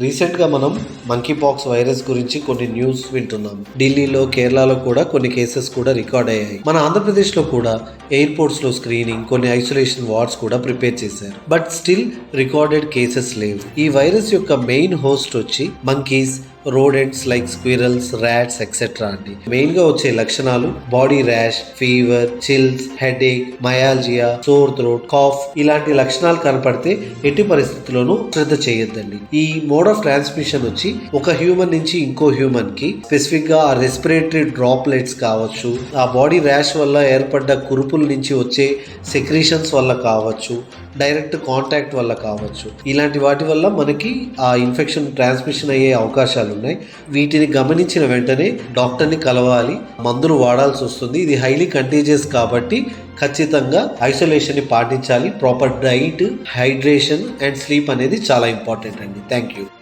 Recent గా మనం monkey pox virus గురించి కొన్ని న్యూస్ వింటున్నాం. ఢిల్లీలో, కేరళలో కూడా కొన్ని కేసెస్ కూడా రికార్డ్ అయ్యాయి. మన ఆంధ్రప్రదేశ్ లో కూడా ఎయిర్పోర్ట్స్ లో స్క్రీనింగ్, కొన్ని ఐసోలేషన్ వార్డ్స్ కూడా ప్రిపేర్ చేశారు. బట్ స్టిల్ రికార్డెడ్ కేసెస్ లేవు. ఈ వైరస్ యొక్క మెయిన్ హోస్ట్ వచ్చి monkeys, rodents like squirrels, rats etcetera అండి. మెయిన్ గా వచ్చే లక్షణాలు body rash, fever, chills, headache, myalgia, sore throat, cough ఇలాంటి లక్షణాలు కనపడితే ఎట్టి పరిస్థితుల్లోనూ శ్రద్ధ చేయొద్దండి. ఈ మోడ్ ఆఫ్ ట్రాన్స్మిషన్ వచ్చి ఒక హ్యూమన్ నుంచి ఇంకో హ్యూమన్ కి స్పెసిఫిక్ గా ఆ రెస్పిరేటరీ డ్రాప్లెట్స్ కావచ్చు, ఆ బాడీ ర్యాష్ వల్ల ఏర్పడ్డ కురుపుల నుంచి వచ్చే సెక్రీషన్స్ వల్ల కావచ్చు, డైరెక్ట్ కాంటాక్ట్ వల్ల కావచ్చు. ఇలాంటి వాటి వల్ల మనకి ఆ ఇన్ఫెక్షన్ ట్రాన్స్మిషన్ అయ్యే అవకాశాలు ఉన్నాయి. వీటిని గమనించిన వెంటనే డాక్టర్ని కలవాలి, మందులు వాడాల్సి వస్తుంది. ఇది హైలీ కంటేజియస్ కాబట్టి ఖచ్చితంగా ఐసోలేషన్ ని పాటించాలి. Proper diet, hydration and sleep అనేది చాలా ఇంపార్టెంట్ అండి. Thank you.